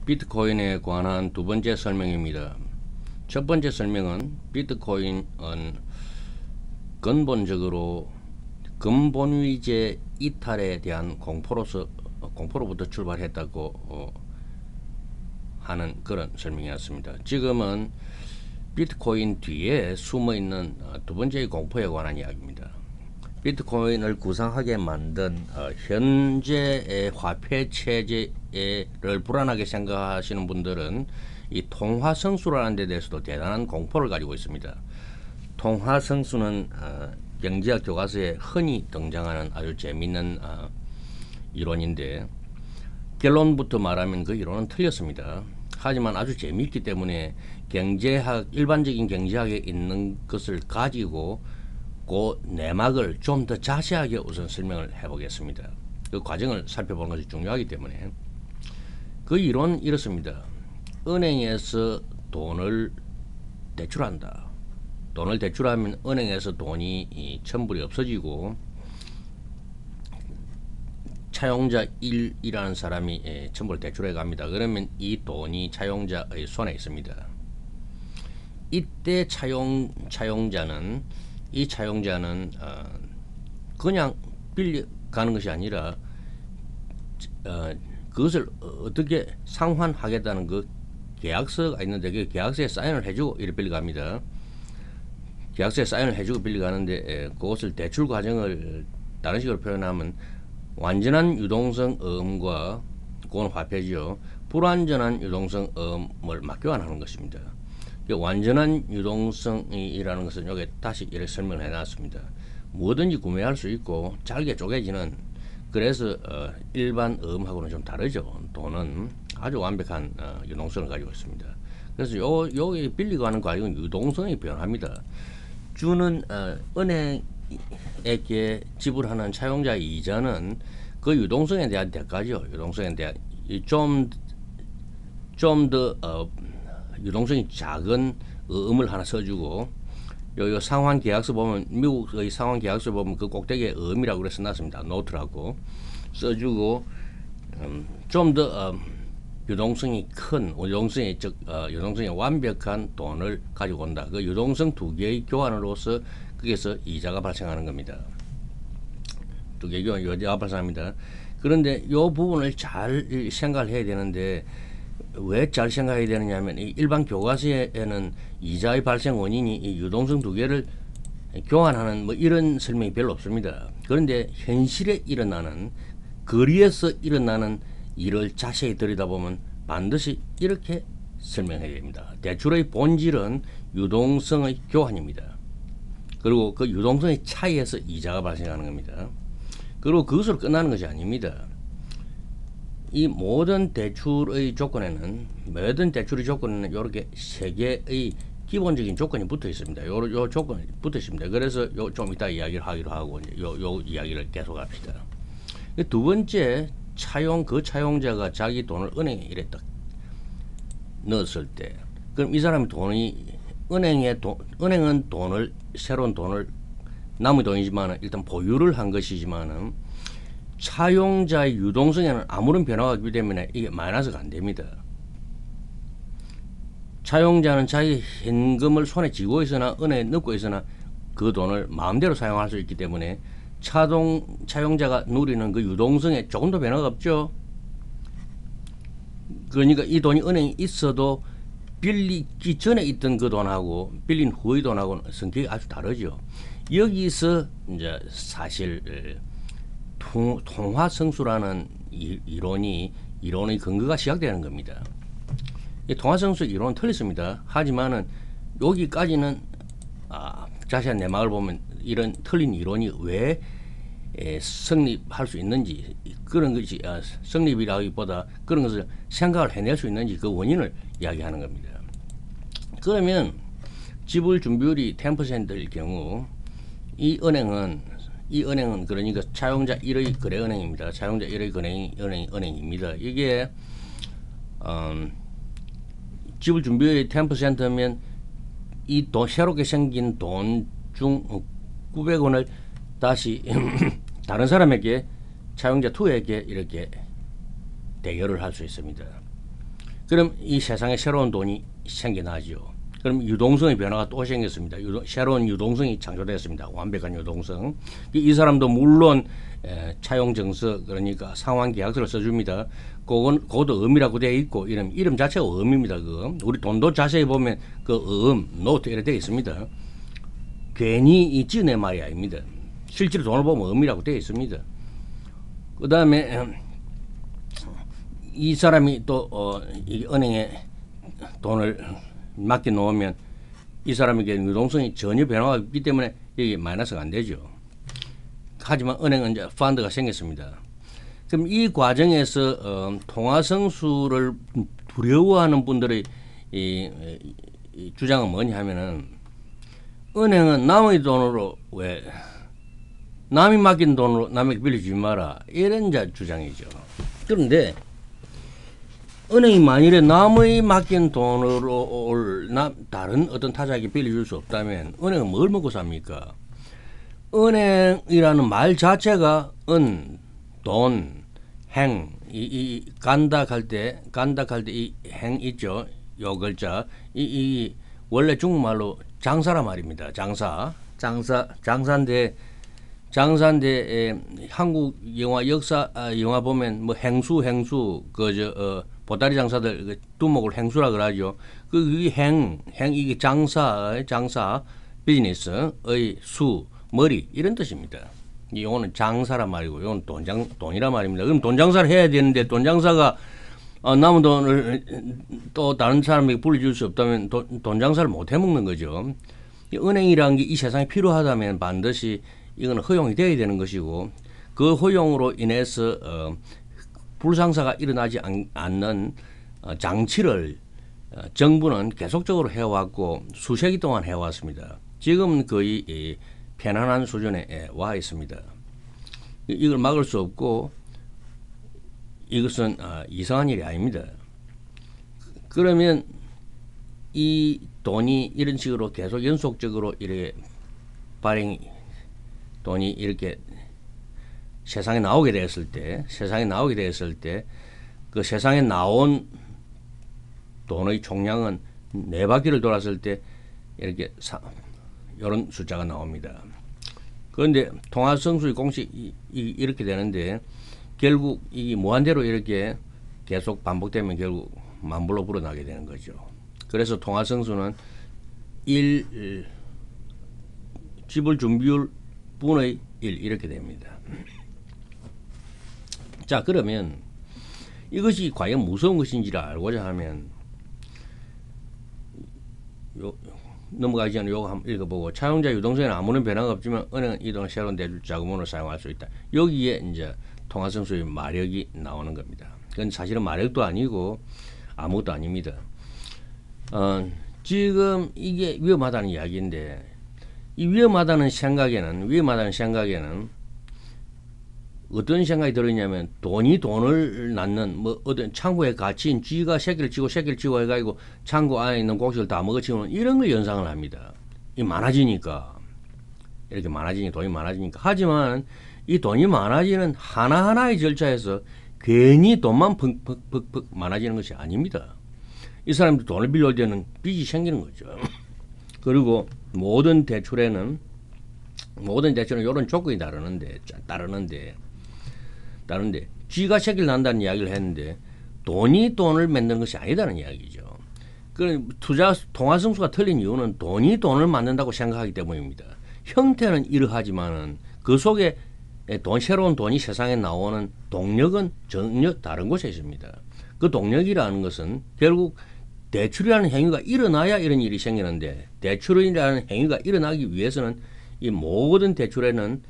비트코인에 관한 두 번째 설명입니다. 첫 번째 설명은 비트코인은 근본적으로 근본위제 이탈에 대한 공포로부터 출발했다고 하는 그런 설명이었습니다. 지금은 비트코인 뒤에 숨어있는 두 번째의 공포에 관한 이야기입니다. 비트코인을 구상하게 만든 현재의 화폐 체제를 불안하게 생각하시는 분들은 이 통화성수라는 데 대해서도 대단한 공포를 가지고 있습니다. 통화성수는 경제학 교과서에 흔히 등장하는 아주 재미있는 이론인데, 결론부터 말하면 그 이론은 틀렸습니다. 하지만 아주 재미있기 때문에 일반적인 경제학에 있는 것을 가지고 그 내막을 좀 더 자세하게 우선 설명을 해보겠습니다. 그 과정을 살펴보는 것이 중요하기 때문에. 그 이론은 이렇습니다. 은행에서 돈을 대출한다. 돈을 대출하면 은행에서 돈이 천불이 없어지고 차용자 1이라는 사람이 천불을 대출해 갑니다. 그러면 이 돈이 차용자의 손에 있습니다. 이때 차용자는 그냥 빌려가는 것이 아니라 그것을 어떻게 상환하겠다는 그 계약서가 있는데 그 계약서에 사인을 해주고 이렇게 빌려갑니다. 계약서에 사인을 해주고 빌려가는데 그것을 대출 과정을 다른 식으로 표현하면 완전한 유동성 어음과 그건 화폐죠. 불완전한 유동성 어음을 맞교환하는 것입니다. 완전한 유동성이라는 것은 여기 다시 이렇게 설명을 해놨습니다. 뭐든지 구매할 수 있고 잘게 쪼개지는, 그래서 일반 어음하고는 좀 다르죠. 돈은 아주 완벽한 유동성을 가지고 있습니다. 그래서 여기 빌리가는 과정은 유동성이 변합니다. 주는 은행에게 지불하는 차용자 이자는 그 유동성에 대한 대가죠. 유동성에 대한 좀 더 유동성이 작은 음을 하나 써주고, 요 상환 계약서 보면, 미국의 상환 계약서 보면 그 꼭대기에 음이라고 그래서 놨습니다. 노트라고 써주고, 좀 더 유동성이 큰, 유동성이 완벽한 돈을 가지고 온다. 그 유동성 두 개의 교환으로서 거기서 이자가 발생하는 겁니다. 두 개의 교환 이자가 발생합니다. 그런데 이 부분을 잘 생각을 해야 되는데, 왜 잘 생각해야 되느냐 하면, 일반 교과서에는 이자의 발생 원인이 이 유동성 두 개를 교환하는 이런 설명이 별로 없습니다. 그런데 현실에 일어나는, 거리에서 일어나는 일을 자세히 들여다보면 반드시 이렇게 설명해야 됩니다. 대출의 본질은 유동성의 교환입니다. 그리고 그 유동성의 차이에서 이자가 발생하는 겁니다. 그리고 그것으로 끝나는 것이 아닙니다. 이 모든 대출의 조건에는 이렇게 세 개의 기본적인 조건이 붙어 있습니다. 요 조건이 붙어 있습니다. 그래서 좀 이따 이야기를 하기로 하고 요 이야기를 계속합시다. 두 번째, 차용자가 자기 돈을 은행에 이래 딱 넣었을 때, 그럼 이 사람이 은행은 새로운 돈을, 남의 돈이지만 일단 보유를 한 것이지만은, 차용자의 유동성에는 아무런 변화가 없기 때문에 이게 마이너스가 안 됩니다. 차용자는 자기 현금을 손에 쥐고 있으나 은행에 넣고 있으나 그 돈을 마음대로 사용할 수 있기 때문에 차용자가 누리는 그 유동성에 조금도 변화가 없죠. 그러니까 이 돈이 은행에 있어도 빌리기 전에 있던 그 돈하고 빌린 후의 돈하고는 성격이 아주 다르죠. 여기서 이제 사실 통화성수라는 이론의 근거가 시작되는 겁니다. 이 통화성수 이론은 틀렸습니다. 하지만은 여기까지는 자세한 내막을 보면 이런 틀린 이론이 왜 성립할 수 있는지, 그런 것이 성립이라기보다 그런 것을 생각을 해낼 수 있는지 그 원인을 이야기하는 겁니다. 그러면 지불 준비율이 10%일 경우 이 은행은 그러니까 차용자 1의 거래은행입니다. 차용자 1의 은행입니다. 이게 지불 준비율이 10%면 이 돈, 새롭게 생긴 돈 중 900원을 다시 다른 사람에게, 차용자 2에게 이렇게 대여를 할 수 있습니다. 그럼 이 세상에 새로운 돈이 생겨나죠. 그럼 유동성의 변화가 또 생겼습니다. 새로운 유동성이 창조됐습니다. 완벽한 유동성. 이 사람도 물론 차용증서 그러니까 상환계약서를 써줍니다. 그것도 음이라고 되어 있고 이름 자체가 음입니다. 우리 돈도 자세히 보면 노트 이렇게 되어 있습니다. 괜히 이 지어내 말이 아닙니다. 실제로 돈을 보면 음이라고 되어 있습니다. 그 다음에 이 사람이 또 이 은행에 돈을 맡겨 놓으면 이 사람에게 유동성이 전혀 변화가 없기 때문에 이게 마이너스가 안 되죠. 하지만 은행은 이제 펀드가 생겼습니다. 그럼 이 과정에서 통화성수를 두려워하는 분들의 이 주장은 뭐냐 하면은 은행은 남의 돈으로 왜 남이 맡긴 돈으로 남에게 빌려주지 마라 이런 주장이죠. 그런데 은행이 만일에 남의 맡긴 돈으로 다른 어떤 타자에게 빌려줄 수 없다면 은행은 뭘 먹고 삽니까? 은행이라는 말 자체가 돈, 행, 간닥할 때 이 행 있죠. 요 글자 이 원래 중국말로 장사라 말입니다. 장사인데 한국 영화 역사 영화 보면 뭐 행수 보따리 장사들 두목을 행수라 그러죠. 이게 장사 비즈니스의 머리 이런 뜻입니다. 이 용어는 장사란 말이고 이건 돈이란 말입니다. 그럼 돈 장사를 해야 되는데 돈 장사가 남은 돈을 또 다른 사람에게 불려줄 수 없다면 돈 장사를 못 해먹는 거죠. 은행이라는 게 이 세상에 필요하다면 반드시 이거는 허용이 돼야 되는 것이고 그 허용으로 인해서 불상사가 일어나지 않는 장치를 정부는 계속적으로 해왔고 수세기 동안 해왔습니다. 지금은 거의 편안한 수준에 와 있습니다. 이걸 막을 수 없고 이것은 이상한 일이 아닙니다. 그러면 이 돈이 이런 식으로 계속 연속적으로 이렇게 돈이 이렇게 세상에 나오게 되었을 때 그 세상에 나온 돈의 총량은 4바퀴를 돌았을 때 이렇게 이런 숫자가 나옵니다. 그런데 통화성수의 공식이 이렇게 되는데 결국 이 무한대로 이렇게 계속 반복되면 결국 만불로 불어나게 되는 거죠. 그래서 통화성수는 1 지불 준비율 분의 1 이렇게 됩니다. 자, 그러면 이것이 과연 무서운 것인지를 알고자 하면 넘어가기 전에 요거 한번 읽어보고 차용자 유동성에는 아무런 변화가 없지만 은행은 이 돈을 새로운 대출 자금으로 사용할 수 있다. 여기에 이제 통화성수의 마력이 나오는 겁니다. 그건 사실은 마력도 아니고 아무것도 아닙니다. 지금 이게 위험하다는 이야기인데 이 위험하다는 생각에는 어떤 생각이 들었냐면 돈을 낳는 뭐 어떤 창고에 갇힌 쥐가 새끼를 치고 해가지고 창고 안에 있는 곡식을 다 먹어치우는 이런 걸 연상을 합니다. 이 많아지니까 돈이 많아지니까. 하지만 이 돈이 많아지는 하나하나의 절차에서 괜히 돈만 퍽퍽 많아지는 것이 아닙니다. 이 사람들 돈을 빌려올 때는 빚이 생기는 거죠. 그리고 모든 대출에는 이런 조건이 따르는데 쥐가 새끼를 낳는다는 이야기를 했는데 돈이 돈을 만드는 것이 아니다는 이야기죠. 그 통화성수가 틀린 이유는 돈이 돈을 만든다고 생각하기 때문입니다. 형태는 이러하지만은 그 속에 새로운 돈이 세상에 나오는 동력은 전혀 다른 곳에 있습니다. 그 동력이라는 것은 결국 대출이라는 행위가 일어나야 이런 일이 생기는데 대출이라는 행위가 일어나기 위해서는 이 모든 대출에는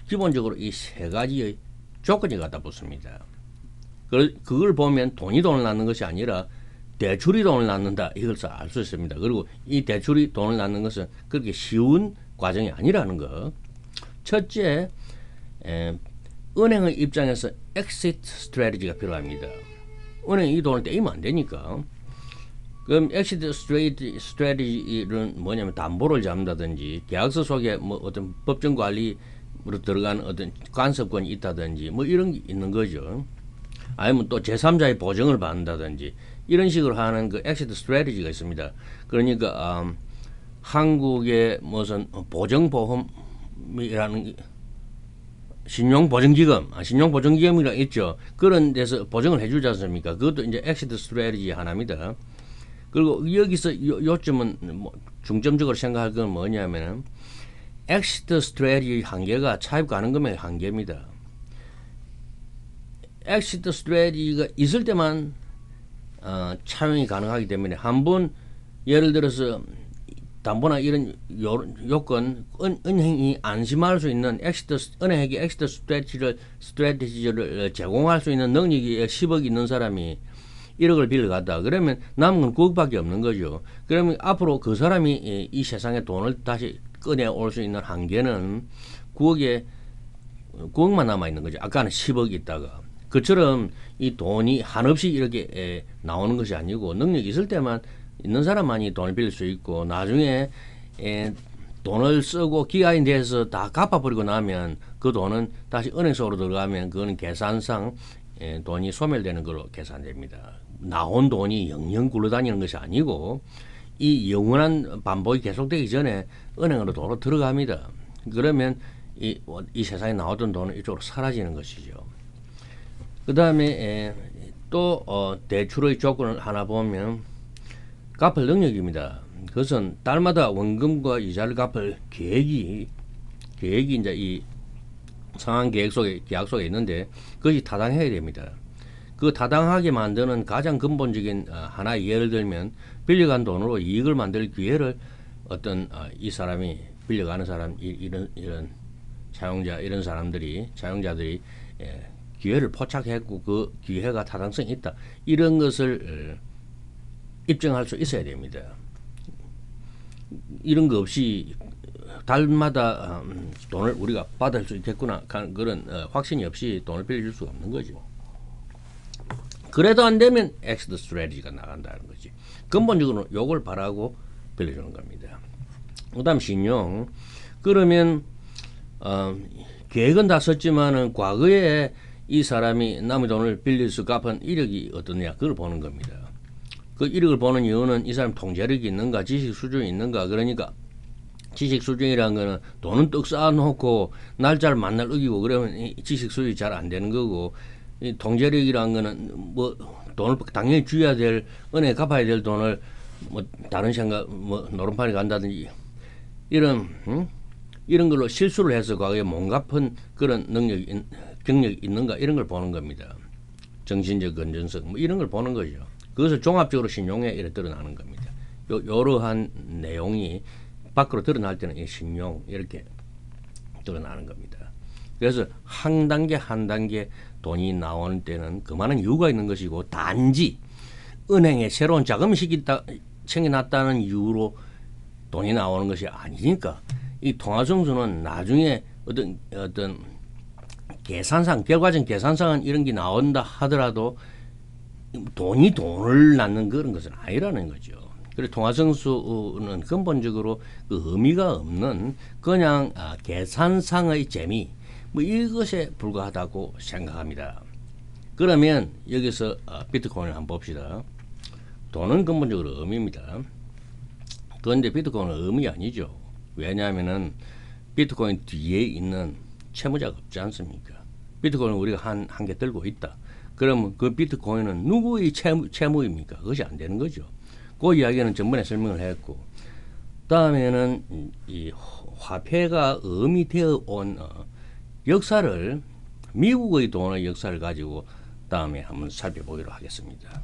기본적으로 이 3가지의 조건이 갖다 붙습니다. 그걸 보면 돈을 낳는 것이 아니라 대출이 돈을 낳는다 이것을 알 수 있습니다. 그리고 이 대출이 돈을 낳는 것은 그렇게 쉬운 과정이 아니라는 것. 첫째, 은행의 입장에서 엑시트 스트래티지가 필요합니다. 은행이 이 돈을 떼이면 안 되니까. 그럼 엑시트 스트래티지는 뭐냐면 담보를 잡는다든지 계약서 속에 뭐 어떤 법정 관리로 들어간 어떤 간섭권이 있다든지 뭐 이런 게 있는 거죠. 아니면 또 제3자의 보증을 받는다든지 이런 식으로 하는 그 엑시트 스트래티지가 있습니다. 그러니까 한국의 무슨 보증보험이라는 신용보증기금이라 있죠. 그런 데서 보증을 해주지 않습니까? 그것도 이제 엑시트 스트래티지 하나입니다. 그리고 여기서 요점은 뭐 중점적으로 생각할 건 뭐냐면은 엑시트 스트래티지 한계가 차입 가능금액의 한계입니다. 엑시트 스트래티지가 있을 때만 차용이 가능하기 때문에 한번 예를 들어서 담보나 이런 요건 은행이 안심할 수 있는 은행에게 엑시트 스트래티지를 제공할 수 있는 능력이 10억 있는 사람이 1억을 빌려갔다. 그러면 남은 건 9억밖에 없는 거죠. 그러면 앞으로 그 사람이 이 세상에 돈을 다시 꺼내올 수 있는 한계는 9억만 남아 있는 거죠. 아까는 10억이 있다가. 그처럼 이 돈이 한없이 이렇게 나오는 것이 아니고 능력이 있을 때만 있는 사람만이 돈을 빌릴 수 있고 나중에 돈을 쓰고 기한이 돼서 다 갚아버리고 나면 그 돈은 다시 은행 속으로 들어가면 그거는 계산상 돈이 소멸되는 걸로 계산됩니다. 나온 돈이 영영 굴러다니는 것이 아니고 이 영원한 반복이 계속되기 전에 은행으로 돈으로 들어갑니다. 그러면 이 세상에 나오던 돈은 이쪽으로 사라지는 것이죠. 그 다음에 또 대출의 조건을 하나 보면 갚을 능력입니다. 그것은 달마다 원금과 이자를 갚을 계획이 이제 이 상환 계약 속에 있는데 그것이 타당해야 됩니다. 그 타당하게 만드는 가장 근본적인 하나의 예를 들면 빌려간 돈으로 이익을 만들 기회를 어떤 이 사람이 빌려가는 사람 이런 사용자들이 기회를 포착했고 그 기회가 타당성이 있다. 이런 것을 입증할 수 있어야 됩니다. 이런 거 없이 달마다 돈을 우리가 받을 수 있겠구나 그런 확신이 없이 돈을 빌려줄 수가 없는 거죠. 그래도 안 되면 엑시트 스트래티지가 나간다는 거지. 근본적으로 요걸 바라고 빌려주는 겁니다. 그 다음 신용. 그러면 계획은 다 썼지만은 과거에 이 사람이 남의 돈을 빌려서 갚은 이력이 어떠냐 그걸 보는 겁니다. 그 이력을 보는 이유는 이 사람 통제력이 있는가 지식 수준이 있는가. 그러니까 지식 수준이라는 거는 돈은 떡 쌓아놓고 날짜를 만날 어기고 그러면 이 지식 수준이 잘 안 되는 거고 이 통제력이라는 거는 뭐 돈을 당연히 줘야 될 은행에 갚아야 될 돈을 뭐 다른 생각 뭐 노름판에 간다든지 이런 걸로 실수를 해서 과거에 못 갚은 그런 경력이 있는가 이런 걸 보는 겁니다. 정신적 건전성 뭐 이런 걸 보는 거죠. 그것을 종합적으로 신용에 이렇게 드러나는 겁니다. 여러한 내용이 밖으로 드러날 때는 이 신용 이렇게 드러나는 겁니다. 그래서 한 단계 한 단계 돈이 나오는 때는 그만한 이유가 있는 것이고 단지 은행에 새로운 자금이 생겨났다는 이유로 돈이 나오는 것이 아니니까 이 통화정수는 나중에 어떤 계산상 결과적 계산상은 이런 게 나온다 하더라도 돈을 낳는 그런 것은 아니라는 거죠. 그래서 통화정수는 근본적으로 그 의미가 없는 그냥 계산상의 재미 뭐 이것에 불과하다고 생각합니다. 그러면 여기서 비트코인을 한번 봅시다. 돈은 근본적으로 의미입니다. 그런데 비트코인은 의미 아니죠. 왜냐하면은 비트코인 뒤에 있는 채무자가 없지 않습니까? 비트코인은 우리가 한 개 들고 있다. 그러면 그 비트코인은 누구의 채무입니까? 그것이 안 되는 거죠. 그 이야기는 전번에 설명을 했고, 다음에는 이 화폐가 의미되어 온 역사를 미국의 돈의 역사를 가지고 다음에 한번 살펴보기로 하겠습니다.